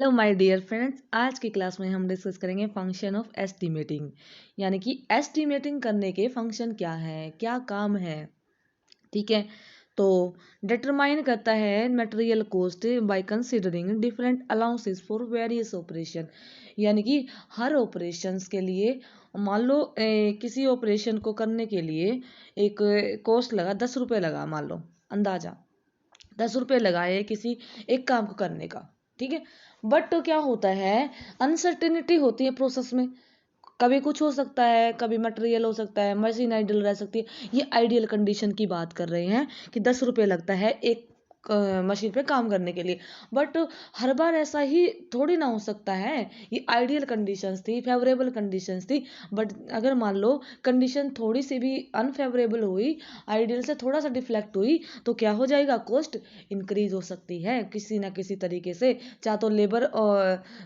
Hello my dear friends, आज की class में हम डिस्कस करेंगे फंक्शन ऑफ एस्टिमेटिंग। यानी कि एस्टिमेटिंग करने के फंक्शन क्या है, क्या काम है। ठीक है, तो डिटरमाइन करता है material cost by considering different allowances for various operation. यानी कि हर ऑपरेशंस के लिए मान लो किसी ऑपरेशन को करने के लिए एक कॉस्ट लगा 10 रुपये लगा, मान लो अंदाजा 10 रुपये लगाए किसी एक काम को करने का। ठीक है, बट तो क्या होता है, अनसर्टेनिटी होती है प्रोसेस में। कभी कुछ हो सकता है, कभी मटेरियल हो सकता है, मशीन आइडल रह सकती है। ये आइडियल कंडीशन की बात कर रहे हैं कि 10 रुपये लगता है एक मशीन पे काम करने के लिए। बट हर बार ऐसा ही थोड़ी ना हो सकता है। ये आइडियल कंडीशंस थी, फेवरेबल कंडीशंस थी। बट अगर मान लो कंडीशन थोड़ी सी भी अनफेवरेबल हुई, आइडियल से थोड़ा सा डिफ्लेक्ट हुई, तो क्या हो जाएगा, कॉस्ट इंक्रीज हो सकती है किसी ना किसी तरीके से। चाहे तो लेबर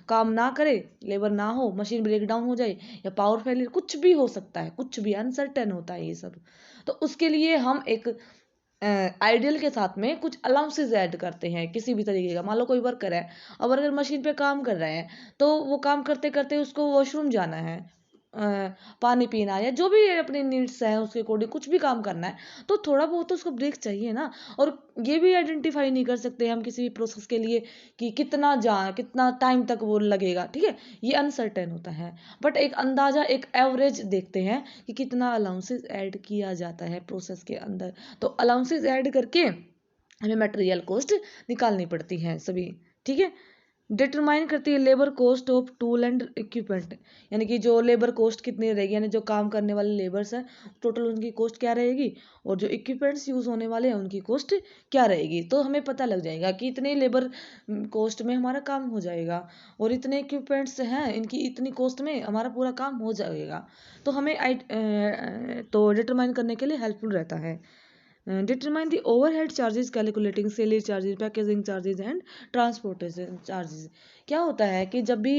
काम ना करे, लेबर ना हो, मशीन ब्रेक डाउन हो जाए, या पावर फेलियर, कुछ भी हो सकता है, कुछ भी अनसर्टेन होता है ये सब। तो उसके लिए हम एक आइडियल के साथ में कुछ अलाउंसेस ऐड करते हैं किसी भी तरीके का। मान लो कोई वर्कर है, अब अगर मशीन पे काम कर रहे हैं, तो वो काम करते करते उसको वॉशरूम जाना है, पानी पीना, या जो भी अपनी नीड्स है उसके अकॉर्डिंग कुछ भी काम करना है, तो थोड़ा बहुत तो उसको ब्रेक चाहिए ना। और ये भी आइडेंटिफाई नहीं कर सकते हम किसी भी प्रोसेस के लिए कि कितना टाइम तक वो लगेगा। ठीक है, ये अनसर्टेन होता है। बट एक अंदाजा, एक एवरेज देखते हैं कि कितना अलाउंसेस ऐड किया जाता है प्रोसेस के अंदर। तो अलाउंसेस ऐड करके हमें मटेरियल कॉस्ट निकालनी पड़ती है सभी। ठीक है, डिटरमाइन करती है labour cost of tool and equipment. यानी कि जो लेबर कॉस्ट कितनी रहेगी, यानी जो काम करने वाले लेबर्स हैं, टोटल उनकी कॉस्ट क्या रहेगी, और जो इक्विपमेंट्स यूज होने वाले हैं उनकी कॉस्ट क्या रहेगी। तो हमें पता लग जाएगा कि इतने लेबर कॉस्ट में हमारा काम हो जाएगा, और इतने इक्विपमेंट्स हैं, इनकी इतनी कॉस्ट में हमारा पूरा काम हो जाएगा। तो हमें तो डिटरमाइन करने के लिए हेल्पफुल रहता है। Determine the overhead charges calculating seller charges, packaging charges and transportation charges. क्या होता है कि जब भी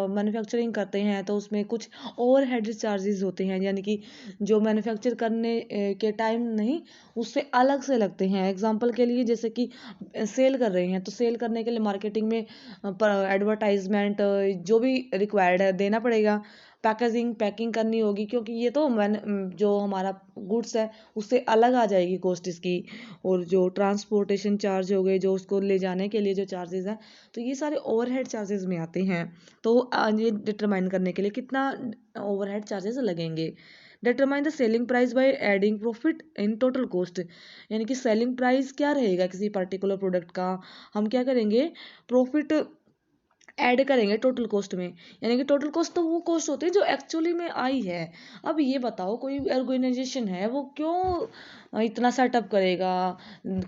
मैन्युफैक्चरिंग करते हैं तो उसमें कुछ ओवरहेड चार्जेस होते हैं, यानी कि जो मैन्युफैक्चर करने के टाइम नहीं, उससे अलग से लगते हैं। एग्जांपल के लिए, जैसे कि सेल कर रहे हैं, तो सेल करने के लिए मार्केटिंग में एडवर्टाइजमेंट जो भी रिक्वायर्ड है देना पड़ेगा। पैकिंग करनी होगी, क्योंकि ये तो जो हमारा गुड्स है उससे अलग आ जाएगी कॉस्ट इसकी। और जो ट्रांसपोर्टेशन चार्ज हो गए, जो उसको ले जाने के लिए जो चार्जेस हैं, तो ये सारे ओवरहेड चार्जेस में आते हैं। तो ये डिटरमाइन करने के लिए कितना ओवरहेड चार्जेस लगेंगे। Determine the selling price by adding profit in total cost. यानी कि सेलिंग प्राइस क्या रहेगा किसी पर्टिकुलर प्रोडक्ट का, हम क्या करेंगे, प्रॉफिट ऐड करेंगे टोटल कॉस्ट में। यानी कि टोटल कॉस्ट तो वो कॉस्ट होती है जो एक्चुअली में आई है। अब ये बताओ, कोई ऑर्गेनाइजेशन है, वो क्यों इतना सेटअप करेगा,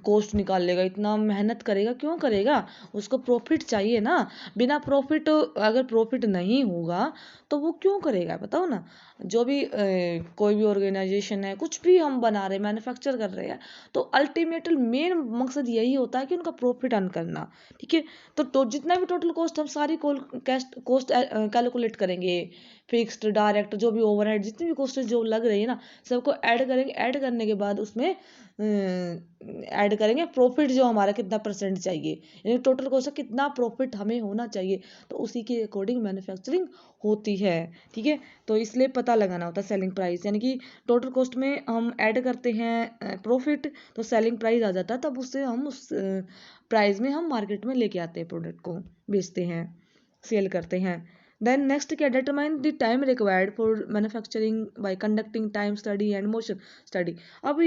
कॉस्ट निकाल लेगा, इतना मेहनत करेगा, क्यों करेगा, उसको प्रॉफिट चाहिए ना। बिना प्रॉफिट, अगर प्रॉफिट नहीं होगा तो वो क्यों करेगा, बताओ ना। जो भी कोई भी ऑर्गेनाइजेशन है, कुछ भी हम बना रहे हैं, मैन्युफैक्चर कर रहे हैं, तो अल्टीमेटली मेन मकसद यही होता है कि उनका प्रॉफिट अर्न करना। ठीक है, तो जितना भी टोटल कॉस्ट, हम सारी कॉस्ट कैलकुलेट करेंगे, फिक्स्ड डायरेक्ट जो भी ओवरहेड जितनी भी कॉस्ट जो लग रही है ना, सबको ऐड करेंगे। ऐड करने के बाद उसमें ऐड करेंगे प्रॉफिट, जो हमारा कितना परसेंट चाहिए, यानी टोटल कॉस्ट का कितना प्रॉफिट हमें होना चाहिए, तो उसी के अकॉर्डिंग मैन्युफैक्चरिंग होती है। ठीक है, तो इसलिए पता लगाना होता है सेलिंग प्राइस। यानी कि टोटल कॉस्ट में हम ऐड करते हैं प्रॉफिट, तो सेलिंग प्राइस आ जाता है, तब उससे हम उस प्राइस में हम मार्केट में लेके आते हैं, प्रोडक्ट को बेचते हैं, सेल करते हैं। देन नेक्स्ट क्या, determine the time required for manufacturing bye conducting time study and motion study. अब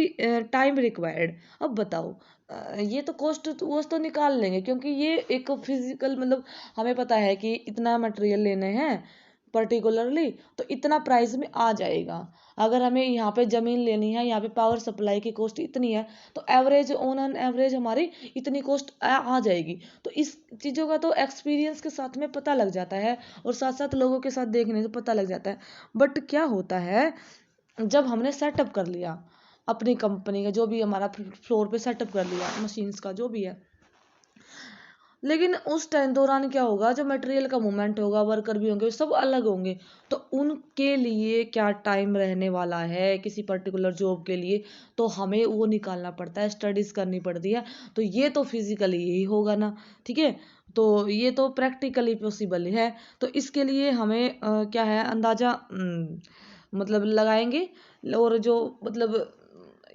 टाइम रिक्वायर्ड, अब बताओ, ये तो कॉस्ट वो तो निकाल लेंगे, क्योंकि ये एक फिजिकल, मतलब हमें पता है कि इतना मटेरियल लेने हैं पर्टिकुलरली, तो इतना प्राइस में आ जाएगा। अगर हमें यहाँ पे ज़मीन लेनी है, यहाँ पे पावर सप्लाई की कॉस्ट इतनी है, तो एवरेज ऑन एन एवरेज हमारी इतनी कॉस्ट आ जाएगी। तो इस चीज़ों का तो एक्सपीरियंस के साथ में पता लग जाता है, और साथ साथ लोगों के साथ देखने से पता लग जाता है। बट क्या होता है, जब हमने सेटअप कर लिया अपनी कंपनी का, जो भी हमारा फ्लोर पे सेटअप कर लिया मशीन्स का जो भी है, लेकिन उस टाइम दौरान क्या होगा, जो मटेरियल का मूवमेंट होगा, वर्कर भी होंगे, सब अलग होंगे। तो उनके लिए क्या टाइम रहने वाला है किसी पर्टिकुलर जॉब के लिए, तो हमें वो निकालना पड़ता है, स्टडीज करनी पड़ती है। तो ये तो फिजिकली यही होगा ना। ठीक है, तो ये तो प्रैक्टिकली पॉसिबल है। तो इसके लिए हमें क्या है अंदाजा मतलब लगाएंगे। और जो मतलब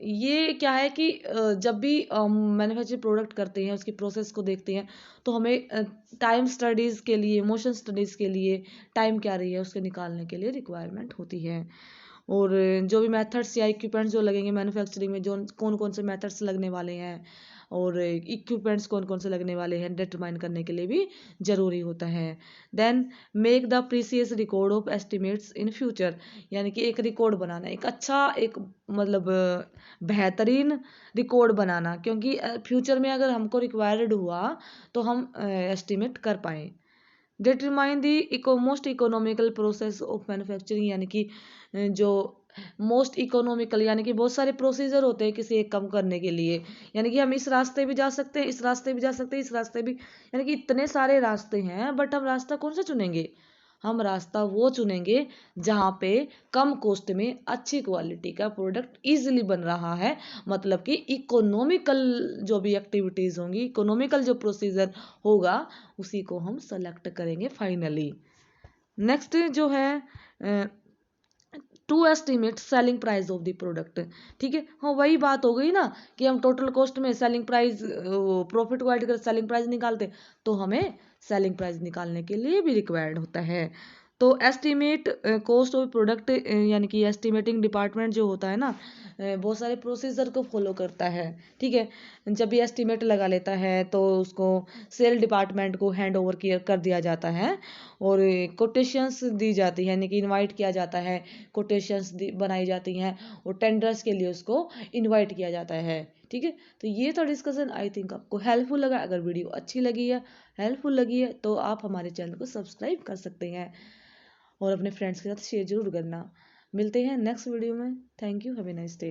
ये क्या है कि जब भी मैन्युफैक्चर प्रोडक्ट करते हैं उसकी प्रोसेस को देखते हैं तो हमें टाइम स्टडीज़ के लिए, मोशन स्टडीज़ के लिए टाइम क्या रही है उसके निकालने के लिए रिक्वायरमेंट होती है। और जो भी मेथड्स या इक्विपमेंट्स जो लगेंगे मैन्युफैक्चरिंग में, जो कौन कौन से मेथड्स लगने वाले हैं और इक्विपमेंट्स कौन कौन से लगने वाले हैं डिटरमाइन करने के लिए भी ज़रूरी होता है। Then make the precious record of estimates in future, यानी कि एक रिकॉर्ड बनाना, एक अच्छा एक मतलब बेहतरीन रिकॉर्ड बनाना, क्योंकि फ्यूचर में अगर हमको रिक्वायर्ड हुआ तो हम एस्टिमेट कर पाएँ। Determine the most economical process of manufacturing, यानी कि जो मोस्ट इकोनॉमिकल, यानी कि बहुत सारे प्रोसीजर होते हैं किसी एक काम करने के लिए, यानी कि हम इस रास्ते भी जा सकते हैं, इस रास्ते भी जा सकते हैं, इस रास्ते भी, यानी कि इतने सारे रास्ते हैं, बट हम रास्ता कौन सा चुनेंगे? हम रास्ता वो चुनेंगे जहाँ पे कम कॉस्ट में अच्छी क्वालिटी का प्रोडक्ट इजीली बन रहा है, मतलब कि इकोनॉमिकल जो भी एक्टिविटीज़ होंगी, इकोनॉमिकल जो प्रोसीजर होगा उसी को हम सेलेक्ट करेंगे फाइनली। नेक्स्ट जो है to estimate selling price of the product. ठीक है, हाँ वही बात हो गई ना कि हम टोटल कॉस्ट में सेलिंग प्राइस, प्रॉफिट को ऐड कर सेलिंग प्राइस निकालते, तो हमें सेलिंग प्राइस निकालने के लिए भी रिक्वायर्ड होता है। तो एस्टिमेट कॉस्ट ऑफ प्रोडक्ट, यानी कि एस्टिमेटिंग डिपार्टमेंट जो होता है ना, बहुत सारे प्रोसीजर को फॉलो करता है। ठीक है, जब भी एस्टिमेट लगा लेता है तो उसको सेल डिपार्टमेंट को हैंड ओवर कर दिया जाता है और कोटेशंस दी जाती है, यानी कि इनवाइट किया जाता है, कोटेशंस बनाई जाती हैं और टेंडर्स के लिए उसको इनवाइट किया जाता है। ठीक है, तो ये था डिस्कशन, आई थिंक आपको हेल्पफुल लगा। अगर वीडियो अच्छी लगी है, हेल्पफुल लगी है, तो आप हमारे चैनल को सब्सक्राइब कर सकते हैं और अपने फ्रेंड्स के साथ शेयर जरूर करना। मिलते हैं नेक्स्ट वीडियो में। Thank you, have a nice day.